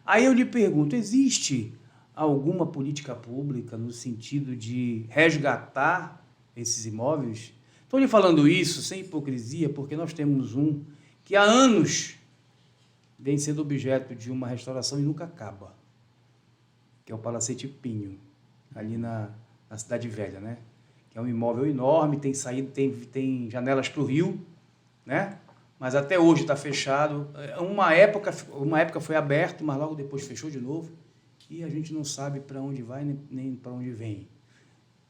Aí eu lhe pergunto, existe alguma política pública no sentido de resgatar esses imóveis? Estou lhe falando isso sem hipocrisia, porque nós temos um que há anos vem sendo objeto de uma restauração e nunca acaba, que é o Palacete Pinho, ali na Cidade Velha, né? Que é um imóvel enorme, tem saída, tem janelas para o rio, né? Mas até hoje está fechado. Uma época foi aberto, mas logo depois fechou de novo, e a gente não sabe para onde vai nem para onde vem.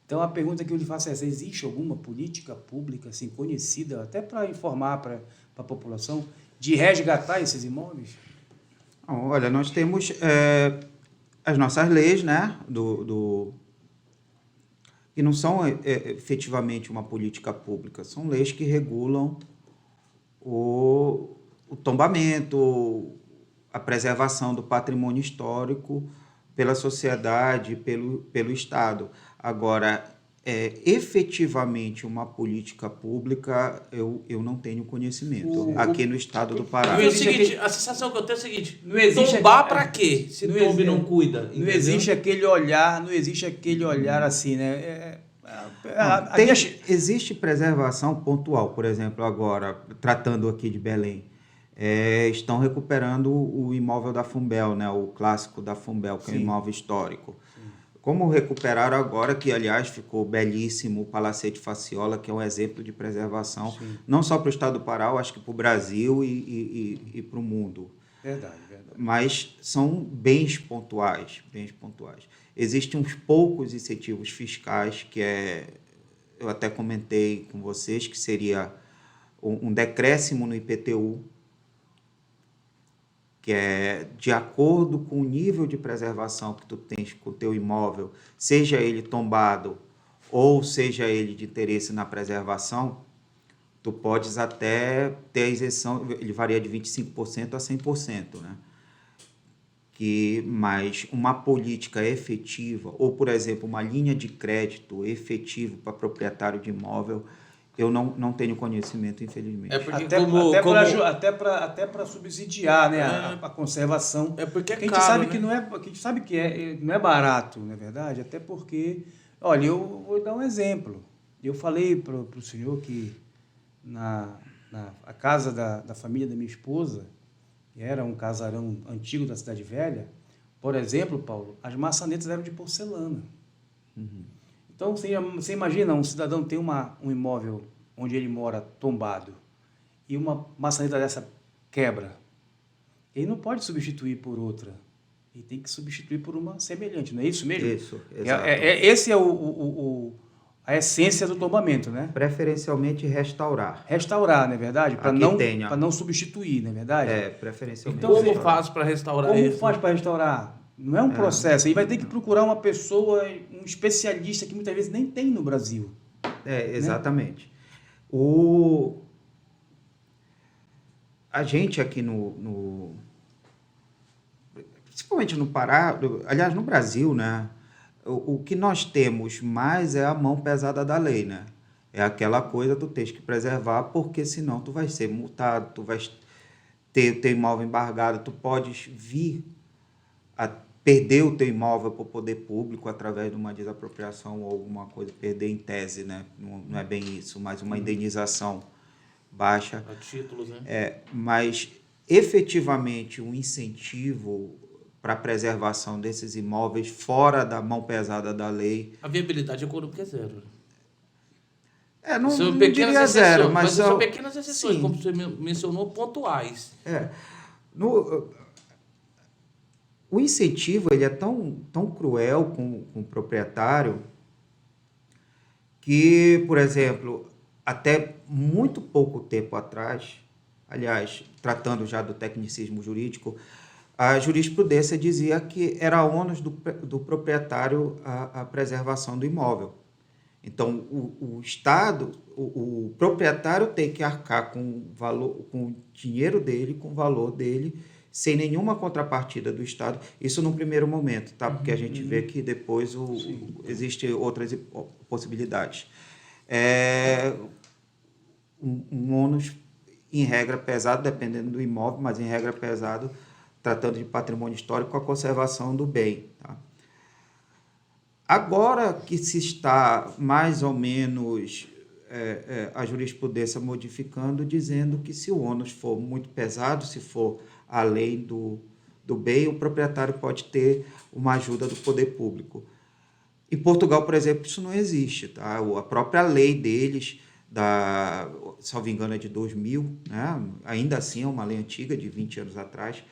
Então a pergunta que eu lhe faço é essa: existe alguma política pública assim, conhecida, até para informar para a população, de resgatar esses imóveis? Olha, nós temos as nossas leis, né, que não são efetivamente uma política pública, são leis que regulam o tombamento, a preservação do patrimônio histórico pela sociedade, pelo Estado. Agora, efetivamente uma política pública, eu não tenho conhecimento aqui no estado do Pará. É o seguinte, a sensação que eu tenho é a seguinte: não existe tombar para quê? Se tombe não cuida. Não existe aquele olhar, assim, né? Existe preservação pontual, por exemplo, agora, tratando aqui de Belém, estão recuperando o imóvel da Fumbel, né? O clássico da Fumbel, que é um imóvel histórico. Como recuperaram agora, que aliás ficou belíssimo, o Palacete Faciola, que é um exemplo de preservação, não só para o estado do Pará, eu acho que para o Brasil e para o mundo. Verdade. Mas são bens pontuais, Existem uns poucos incentivos fiscais, eu até comentei com vocês, que seria um decréscimo no IPTU, que é de acordo com o nível de preservação que tu tens com o teu imóvel, seja ele tombado ou seja ele de interesse na preservação, tu podes até ter a isenção, ele varia de 25% a 100%, né? Mas uma política efetiva, ou, por exemplo, uma linha de crédito efetivo para proprietário de imóvel, eu não tenho conhecimento, infelizmente. Até para subsidiar, né, a conservação. É porque a gente sabe, né? A gente sabe que não é barato, não é verdade? Até porque, olha, eu vou dar um exemplo. Eu falei para o senhor que a casa da família da minha esposa, que era um casarão antigo da Cidade Velha, por exemplo, Paulo, as maçanetas eram de porcelana. Então, você imagina um cidadão ter um imóvel onde ele mora tombado e uma maçaneta dessa quebra. Ele não pode substituir por outra. Ele tem que substituir por uma semelhante, não é isso mesmo? Isso, exato. Esse é a essência do tombamento, né? Preferencialmente restaurar. Restaurar, não é verdade? Para não substituir, não é verdade? Preferencialmente. Então, como faz para restaurar isso? Como faz para restaurar? Não é um processo. Aí vai ter que procurar uma pessoa, um especialista que muitas vezes nem tem no Brasil. Exatamente. Né? A gente aqui principalmente no Pará, aliás, no Brasil, né? O que nós temos mais é a mão pesada da lei, né? É aquela coisa, tu tens que preservar, porque senão tu vai ser multado, tu vais ter teu imóvel embargado, tu podes vir a perder o teu imóvel para o poder público através de uma desapropriação ou alguma coisa, perder em tese, né? Não é bem isso, mas uma indenização baixa. A títulos, né? Mas, efetivamente, um incentivo para a preservação desses imóveis fora da mão pesada da lei. A viabilidade econômica é zero. Não diria zero, mas são pequenas exceções, como você mencionou, pontuais. O incentivo ele é tão cruel com o proprietário que, por exemplo, até muito pouco tempo atrás, aliás, tratando já do tecnicismo jurídico, a jurisprudência dizia que era ônus do proprietário a preservação do imóvel. Então, o Estado, o proprietário tem que arcar com o dinheiro dele, com o valor dele, sem nenhuma contrapartida do Estado. Isso num primeiro momento, tá? Porque a gente vê que depois existem outras possibilidades. Um ônus, em regra, pesado, dependendo do imóvel, mas em regra pesado, tratando de patrimônio histórico, a conservação do bem. Tá? Agora que se está mais ou menos a jurisprudência modificando, dizendo que se o ônus for muito pesado, se for além do bem, o proprietário pode ter uma ajuda do poder público. Em Portugal, por exemplo, isso não existe. Tá? A própria lei deles, salvo engano, é de 2000, né? Ainda assim é uma lei antiga, de 20 anos atrás.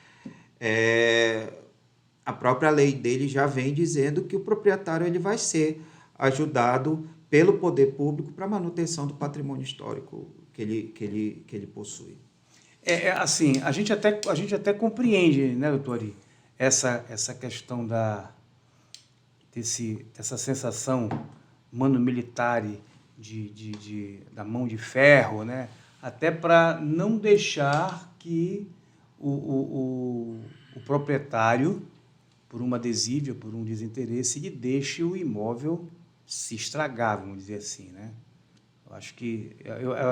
A própria lei dele já vem dizendo que o proprietário ele vai ser ajudado pelo poder público para a manutenção do patrimônio histórico que ele possui. Assim, a gente até compreende, né, doutor Ari, essa questão dessa sensação mano militare da mão de ferro, né, até para não deixar que o proprietário, por uma desídia, por um desinteresse, ele deixe o imóvel se estragar, vamos dizer assim, né? Eu acho que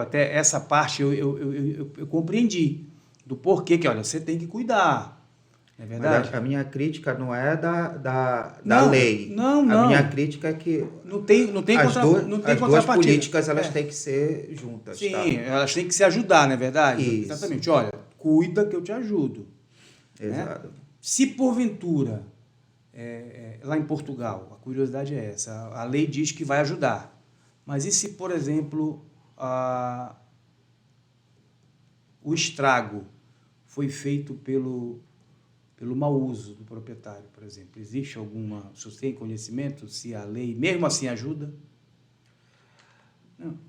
até essa parte eu compreendi do porquê que, olha, você tem que cuidar, não é verdade? Mas a minha crítica não é da Não, lei. não. A minha crítica é que não tem as duas contrapartida. políticas elas têm que ser juntas. Sim, tá? elas têm que se ajudar, não é verdade? Isso. Exatamente. Olha, cuida que eu te ajudo. Exato. Né? Se porventura, lá em Portugal, a curiosidade é essa, a lei diz que vai ajudar. Mas e se, por exemplo, o estrago foi feito pelo mau uso do proprietário, por exemplo? Existe alguma... Se você tem conhecimento, se a lei, mesmo assim, ajuda?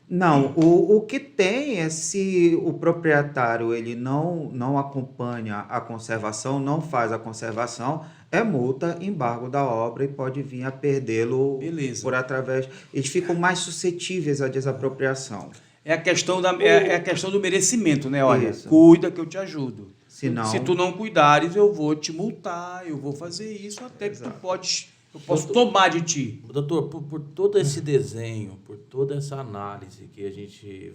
Não, o que tem é se o proprietário ele não acompanha a conservação, não faz a conservação, é multa, embargo da obra e pode vir a perdê-lo por através... Eles ficam mais suscetíveis à desapropriação. É a questão do merecimento, né? Olha, Isso. Cuida que eu te ajudo. Senão... Se tu não cuidares, eu vou te multar, eu vou fazer isso, até que eu posso tomar de ti. Doutor, por todo esse desenho, por toda essa análise que a gente...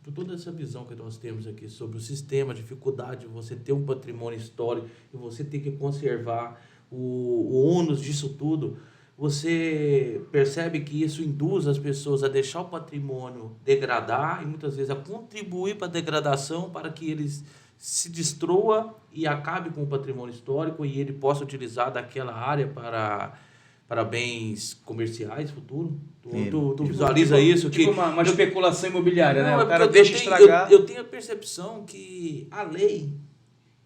Por toda essa visão que nós temos aqui sobre o sistema, a dificuldade de você ter um patrimônio histórico e você ter que conservar o ônus disso tudo, você percebe que isso induz as pessoas a deixar o patrimônio degradar e muitas vezes a contribuir para a degradação para que eles se destrua e acabe com o patrimônio histórico e ele possa utilizar daquela área para bens comerciais futuro? Tu visualiza isso? Tipo uma especulação imobiliária, não, né? O cara deixa estragar. Eu tenho a percepção que a lei,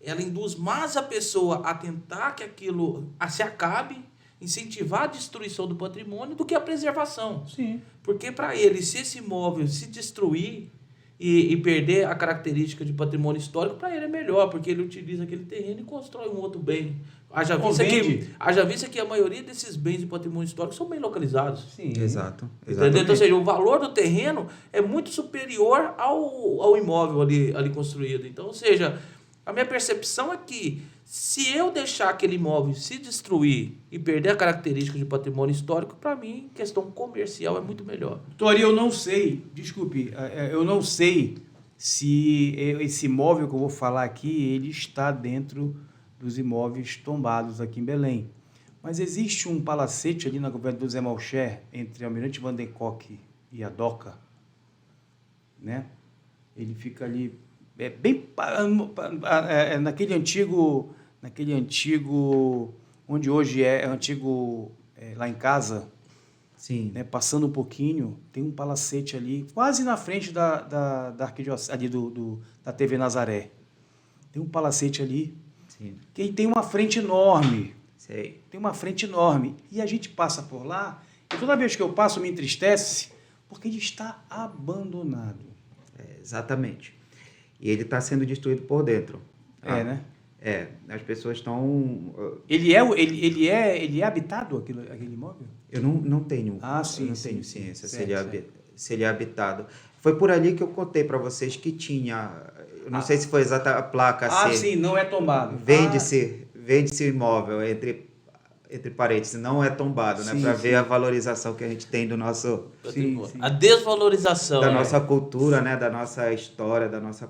ela induz mais a pessoa a tentar que aquilo se acabe, incentivar a destruição do patrimônio do que a preservação. Sim. Porque para ele, se esse imóvel se destruir e perder a característica de patrimônio histórico, para ele é melhor, porque ele utiliza aquele terreno e constrói um outro bem. Haja vista que a maioria desses bens de patrimônio histórico são bem localizados. Sim. Exato. Entendeu? Então, ou seja, o valor do terreno é muito superior ao imóvel ali construído. Então, ou seja, a minha percepção é que se eu deixar aquele imóvel se destruir e perder a característica de patrimônio histórico, para mim, questão comercial é muito melhor. Tori, eu não sei, desculpe, eu não sei se esse imóvel que eu vou falar aqui, ele está dentro dos imóveis tombados aqui em Belém. Mas existe um palacete ali na Governador Zé Malcher, entre Almirante Van den Kock e a Doca, né? Ele fica ali, bem naquele antigo, onde hoje é antigo, lá em casa. Sim. Né, passando um pouquinho, tem um palacete ali, quase na frente da arquidiocese, ali da TV Nazaré. Tem um palacete ali, Sim. que tem uma frente enorme. Sei. Tem uma frente enorme. E a gente passa por lá, e toda vez que eu passo me entristece, porque ele está abandonado. Exatamente. E ele está sendo destruído por dentro. Né? As pessoas estão... Ele é habitado, aquele imóvel? Eu não tenho, tenho ciência se ele é habitado. Foi por ali que eu contei para vocês que tinha, eu não sei se foi exata a placa. Sim, não é tombado. Vende-se o imóvel, entre parênteses, não é tombado, né? Para ver a valorização que a gente tem do nosso... Sim. A desvalorização. Da nossa cultura, né? Da nossa história, da nossa